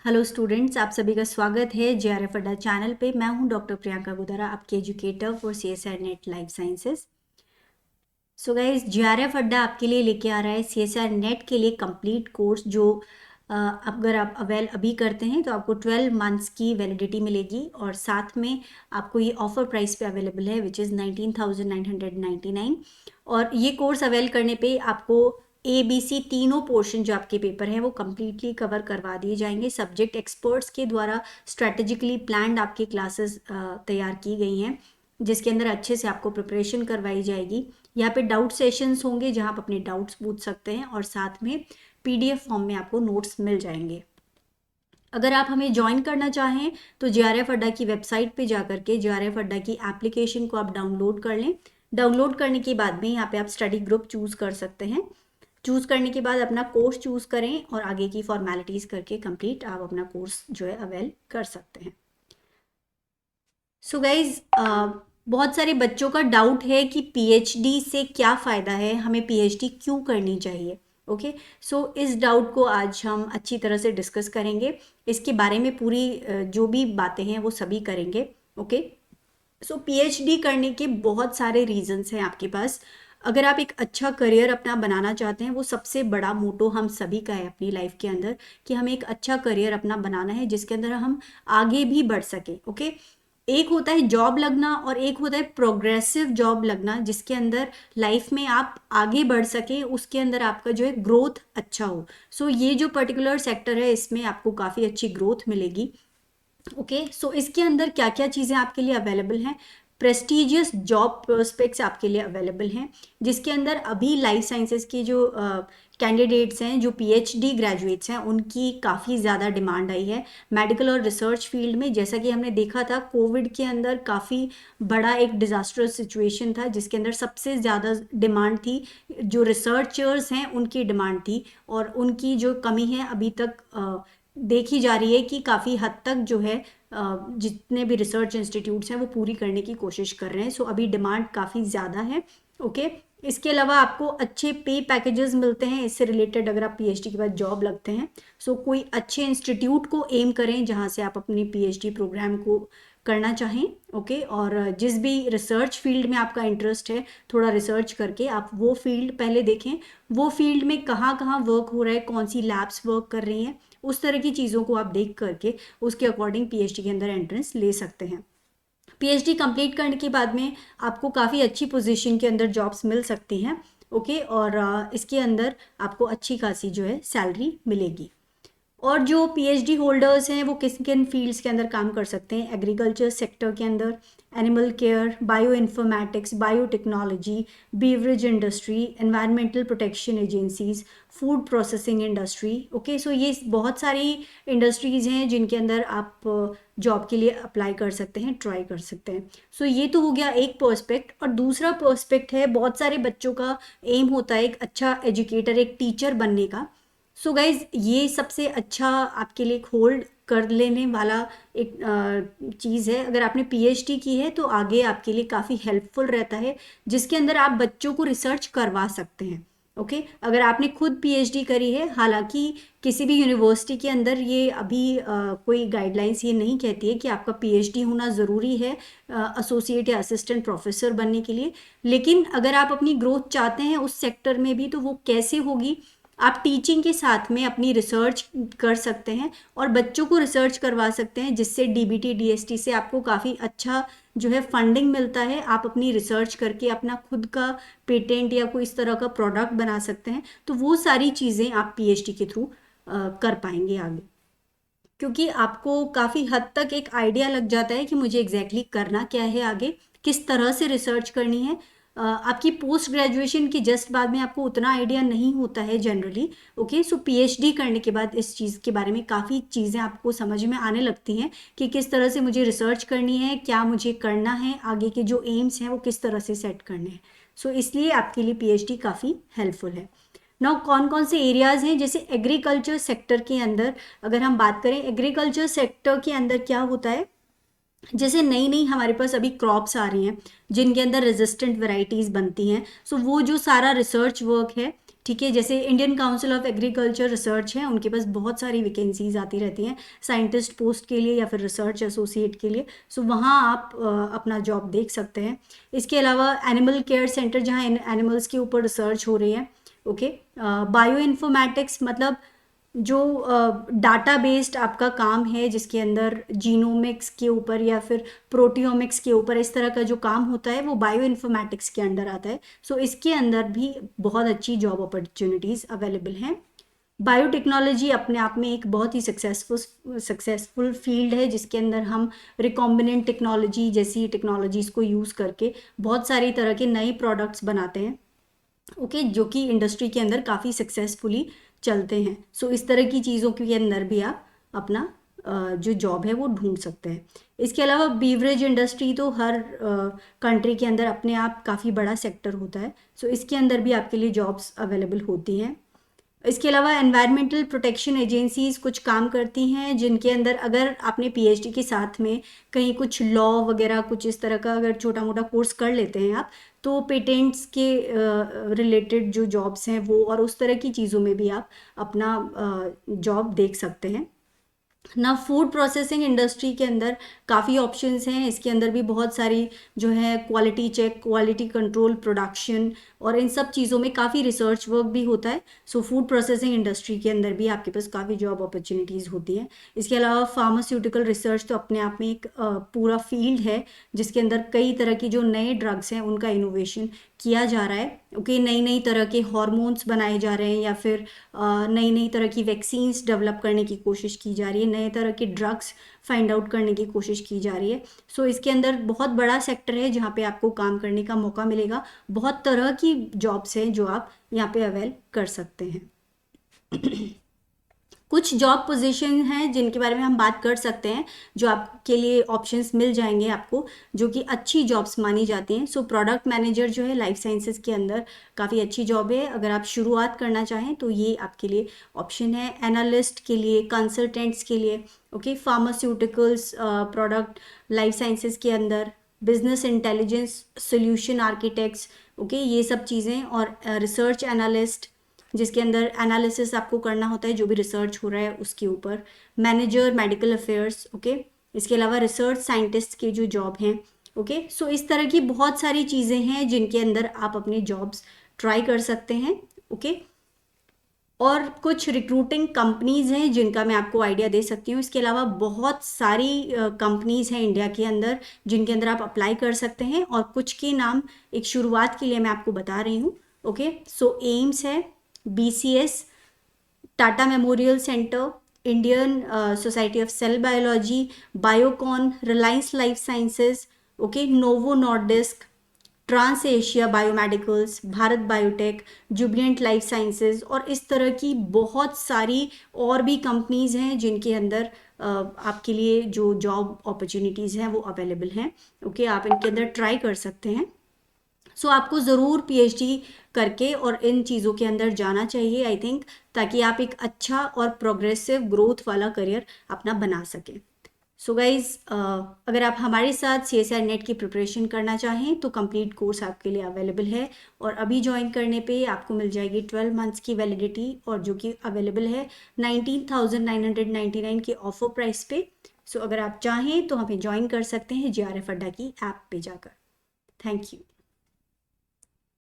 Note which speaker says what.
Speaker 1: Hello students, आप सभी का स्वागत है जेआरएफ अड्डा चैनल पे। मैं हूं डॉक्टर प्रियंका गुदारा, आपकी educator for CSR net life sciences. So guys, JRF अड्डा आपके लिए लेके आ रहा है सीएसआर नेट के लिए कंप्लीट कोर्स जो अगर आप अवेल अभी करते हैं तो आपको 12 मंथ्स की वैलिडिटी मिलेगी और साथ में आपको ये ऑफर प्राइस पे अवेलेबल है विच इज़ 19,999। और ये कोर्स अवेल करने पे आपको ABC तीनों पोर्शन जो आपके पेपर हैं वो कम्प्लीटली कवर करवा दिए जाएंगे। सब्जेक्ट एक्सपर्ट्स के द्वारा स्ट्रैटेजिकली प्लान्ड आपकी क्लासेस तैयार की गई हैं जिसके अंदर अच्छे से आपको प्रिपरेशन करवाई जाएगी। यहाँ पे डाउट सेशंस होंगे जहाँ आप अपने डाउट्स पूछ सकते हैं और साथ में PDF फॉर्म में आपको नोट्स मिल जाएंगे। अगर आप हमें ज्वाइन करना चाहें तो जेआरएफ अड्डा की वेबसाइट पे जाकर के जेआरएफ अड्डा की एप्लीकेशन को आप डाउनलोड कर लें। डाउनलोड करने के बाद में यहाँ पे आप स्टडी ग्रुप चूज़ कर सकते हैं। चूज़ करने के बाद अपना कोर्स चूज़ करें और आगे की फॉर्मेलिटीज़ करके कंप्लीट आप अपना कोर्स जो है अवेल कर सकते हैं। सो गाइज, बहुत सारे बच्चों का डाउट है कि पीएचडी से क्या फ़ायदा है, हमें पीएचडी क्यों करनी चाहिए। ओके, सो इस डाउट को आज हम अच्छी तरह से डिस्कस करेंगे। इसके बारे में पूरी जो भी बातें हैं वो सभी करेंगे। ओके, सो पीएचडी करने के बहुत सारे रीजंस हैं आपके पास। अगर आप एक अच्छा करियर अपना बनाना चाहते हैं, वो सबसे बड़ा मोटो हम सभी का है अपनी लाइफ के अंदर कि हमें एक अच्छा करियर अपना बनाना है जिसके अंदर हम आगे भी बढ़ सके। ओके, एक होता है जॉब लगना और एक होता है प्रोग्रेसिव जॉब लगना जिसके अंदर लाइफ में आप आगे बढ़ सके, उसके अंदर आपका जो है ग्रोथ अच्छा हो। सो ये जो पर्टिकुलर सेक्टर है इसमें आपको काफ़ी अच्छी ग्रोथ मिलेगी। ओके, सो इसके अंदर क्या क्या चीज़ें आपके लिए अवेलेबल हैं। प्रेस्टिजियस जॉब प्रोस्पेक्ट्स आपके लिए अवेलेबल हैं जिसके अंदर अभी लाइफ साइंसेज के जो कैंडिडेट्स हैं, जो पीएचडी ग्रेजुएट्स हैं, उनकी काफ़ी ज़्यादा डिमांड आई है मेडिकल और रिसर्च फील्ड में। जैसा कि हमने देखा था कोविड के अंदर काफ़ी बड़ा एक डिज़ास्टरस सिचुएशन था जिसके अंदर सबसे ज़्यादा डिमांड थी जो रिसर्चर्स हैं उनकी डिमांड थी और उनकी जो कमी है अभी तक देखी जा रही है कि काफ़ी हद तक जो है जितने भी रिसर्च इंस्टीट्यूट्स हैं वो पूरी करने की कोशिश कर रहे हैं। सो अभी डिमांड काफ़ी ज़्यादा है। ओके, इसके अलावा आपको अच्छे पे पैकेजेस मिलते हैं इससे रिलेटेड अगर आप पीएचडी के बाद जॉब लगते हैं। सो कोई अच्छे इंस्टीट्यूट को एम करें जहाँ से आप अपनी पीएचडी प्रोग्राम को करना चाहें। ओके, और जिस भी रिसर्च फील्ड में आपका इंटरेस्ट है थोड़ा रिसर्च करके आप वो फील्ड पहले देखें, वो फील्ड में कहाँ कहाँ वर्क हो रहा है, कौन सी लैब्स वर्क कर रही हैं, उस तरह की चीज़ों को आप देख करके उसके अकॉर्डिंग पीएचडी के अंदर एंट्रेंस ले सकते हैं। पीएचडी कंप्लीट करने के बाद में आपको काफ़ी अच्छी पोजीशन के अंदर जॉब्स मिल सकती हैं। ओके, और इसके अंदर आपको अच्छी खासी जो है सैलरी मिलेगी। और जो पीएचडी होल्डर्स हैं वो किन किन फील्ड्स के अंदर काम कर सकते हैं। एग्रीकल्चर सेक्टर के अंदर, animal care, bio informatics, biotechnology, beverage industry, environmental protection agencies, food processing industry. Okay, so ये बहुत सारी इंडस्ट्रीज़ हैं जिनके अंदर आप जॉब के लिए अप्लाई कर सकते हैं, ट्राई कर सकते हैं। सो ये तो हो गया एक पर्सपेक्ट। और दूसरा पर्सपेक्ट है बहुत सारे बच्चों का एम होता है एक अच्छा एजुकेटर, एक टीचर बनने का। सो गाइज, ये सबसे अच्छा आपके लिए एक होल्ड कर लेने वाला एक चीज़ है। अगर आपने पीएचडी की है तो आगे आपके लिए काफ़ी हेल्पफुल रहता है जिसके अंदर आप बच्चों को रिसर्च करवा सकते हैं। ओके, अगर आपने खुद पीएचडी करी है, हालांकि किसी भी यूनिवर्सिटी के अंदर ये अभी कोई गाइडलाइंस ये नहीं कहती है कि आपका पीएचडी होना ज़रूरी है एसोसिएट या असिस्टेंट प्रोफेसर बनने के लिए। लेकिन अगर आप अपनी ग्रोथ चाहते हैं उस सेक्टर में भी तो वो कैसे होगी, आप टीचिंग के साथ में अपनी रिसर्च कर सकते हैं और बच्चों को रिसर्च करवा सकते हैं जिससे डीबीटी डीएसटी से आपको काफ़ी अच्छा जो है फंडिंग मिलता है। आप अपनी रिसर्च करके अपना खुद का पेटेंट या कोई इस तरह का प्रोडक्ट बना सकते हैं। तो वो सारी चीज़ें आप पीएचडी के थ्रू कर पाएंगे आगे, क्योंकि आपको काफ़ी हद तक एक आइडिया लग जाता है कि मुझे एग्जैक्टली करना क्या है आगे, किस तरह से रिसर्च करनी है। आपकी पोस्ट ग्रेजुएशन के जस्ट बाद में आपको उतना आइडिया नहीं होता है जनरली। ओके, सो पीएचडी करने के बाद इस चीज़ के बारे में काफ़ी चीज़ें आपको समझ में आने लगती हैं कि किस तरह से मुझे रिसर्च करनी है, क्या मुझे करना है, आगे के जो एम्स हैं वो किस तरह से सेट करने हैं। सो इसलिए आपके लिए पीएचडी काफ़ी हेल्पफुल है। नाउ कौन कौन से एरियाज़ हैं, जैसे एग्रीकल्चर सेक्टर के अंदर अगर हम बात करें, एग्रीकल्चर सेक्टर के अंदर क्या होता है, जैसे नई नई हमारे पास अभी क्रॉप्स आ रही हैं जिनके अंदर रेजिस्टेंट वैरायटीज़ बनती हैं। सो वो जो सारा रिसर्च वर्क है ठीक है, जैसे Indian council of agriculture research है, उनके पास बहुत सारी वैकेंसीज आती रहती हैं साइंटिस्ट पोस्ट के लिए या फिर रिसर्च एसोसिएट के लिए। सो वहाँ आप अपना जॉब देख सकते हैं। इसके अलावा एनिमल केयर सेंटर, जहाँ एनिमल्स के ऊपर रिसर्च हो रही है। ओके, बायो इन्फॉर्मेटिक्स मतलब जो डाटा बेस्ड आपका काम है, जिसके अंदर जीनोमिक्स के ऊपर या फिर प्रोटियोमिक्स के ऊपर इस तरह का जो काम होता है, वो बायो इन्फॉर्मेटिक्स के अंडर आता है। सो इसके अंदर भी बहुत अच्छी जॉब अपॉर्चुनिटीज़ अवेलेबल हैं। बायोटेक्नोलॉजी अपने आप में एक बहुत ही सक्सेसफुल फील्ड है, जिसके अंदर हम रिकॉम्बिनेंट टेक्नोलॉजी जैसी टेक्नोलॉजीज़ को यूज़ करके बहुत सारी तरह के नए प्रोडक्ट्स बनाते हैं। ओके, जो कि इंडस्ट्री के अंदर काफ़ी सक्सेसफुली चलते हैं। सो इस तरह की चीज़ों के अंदर भी आप अपना जो जॉब है वो ढूंढ सकते हैं। इसके अलावा बीवरेज इंडस्ट्री तो हर कंट्री के अंदर अपने आप काफ़ी बड़ा सेक्टर होता है। सो इसके अंदर भी आपके लिए जॉब्स अवेलेबल होती हैं। इसके अलावा एनवायरमेंटल प्रोटेक्शन एजेंसीज कुछ काम करती हैं, जिनके अंदर अगर आपने पीएचडी के साथ में कहीं कुछ लॉ वगैरह कुछ इस तरह का अगर छोटा मोटा कोर्स कर लेते हैं आप, तो पेटेंट्स के रिलेटेड जो जॉब्स हैं वो और उस तरह की चीज़ों में भी आप अपना जॉब देख सकते हैं ना। फूड प्रोसेसिंग इंडस्ट्री के अंदर काफ़ी ऑप्शंस हैं। इसके अंदर भी बहुत सारी जो है quality check, quality control, production और इन सब चीज़ों में काफ़ी रिसर्च वर्क भी होता है। सो फूड प्रोसेसिंग इंडस्ट्री के अंदर भी आपके पास काफ़ी जॉब अपॉर्चुनिटीज़ होती हैं। इसके अलावा फार्मास्यूटिकल रिसर्च तो अपने आप में एक पूरा फील्ड है, जिसके अंदर कई तरह की जो नए ड्रग्स हैं उनका इनोवेशन किया जा रहा है। ओके, नई नई तरह के हार्मोन्स बनाए जा रहे हैं या फिर नई नई तरह की वैक्सीन्स डेवलप करने की कोशिश की जा रही है, नए तरह के ड्रग्स फाइंड आउट करने की कोशिश की जा रही है। सो इसके अंदर बहुत बड़ा सेक्टर है जहाँ पे आपको काम करने का मौका मिलेगा। बहुत तरह की जॉब्स हैं जो आप यहाँ पे अवेल कर सकते हैं। कुछ जॉब पोजीशन हैं जिनके बारे में हम बात कर सकते हैं, जो आपके लिए ऑप्शंस मिल जाएंगे आपको, जो कि अच्छी जॉब्स मानी जाती हैं। सो प्रोडक्ट मैनेजर जो है लाइफ साइंसेज के अंदर काफ़ी अच्छी जॉब है। अगर आप शुरुआत करना चाहें तो ये आपके लिए ऑप्शन है। एनालिस्ट के लिए, कंसल्टेंट्स के लिए, okay, pharmaceuticals, product life sciences के अंदर, business intelligence solution architects, okay, ये सब चीज़ें, और रिसर्च एनालिस्ट जिसके अंदर एनालिसिस आपको करना होता है जो भी रिसर्च हो रहा है उसके ऊपर, मैनेजर मेडिकल अफेयर्स, ओके। इसके अलावा रिसर्च साइंटिस्ट के जो जॉब हैं, ओके। सो इस तरह की बहुत सारी चीज़ें हैं जिनके अंदर आप अपनी जॉब्स ट्राई कर सकते हैं, ओके। और कुछ रिक्रूटिंग कंपनीज़ हैं जिनका मैं आपको आइडिया दे सकती हूँ। इसके अलावा बहुत सारी कंपनीज़ हैं इंडिया के अंदर जिनके अंदर आप अप्लाई कर सकते हैं, और कुछ के नाम एक शुरुआत के लिए मैं आपको बता रही हूँ, ओके। सो एम्स है, BCS, Tata memorial centre, Indian society of cell biology, Biocon, Reliance life sciences, okay, Novo Nordisk, trans Asia biomedicals, Bharat biotech, Jubilant life sciences, और इस तरह की बहुत सारी और भी कंपनीज़ हैं जिनके अंदर आपके लिए जो जॉब अपॉर्चुनिटीज़ हैं वो अवेलेबल हैं, ओके। आप इनके अंदर ट्राई कर सकते हैं। सो आपको ज़रूर PhD करके और इन चीज़ों के अंदर जाना चाहिए, आई थिंक, ताकि आप एक अच्छा और प्रोग्रेसिव ग्रोथ वाला करियर अपना बना सकें। सो गाइज़, अगर आप हमारे साथ CSIR नेट की प्रिपरेशन करना चाहें तो कंप्लीट कोर्स आपके लिए अवेलेबल है, और अभी ज्वाइन करने पे आपको मिल जाएगी 12 मंथ्स की वैलिडिटी, और जो कि अवेलेबल है 19,999 के ऑफर प्राइस पे। सो अगर आप चाहें तो हमें ज्वाइन कर सकते हैं JRF अड्डा की ऐप पे जाकर। Thank you.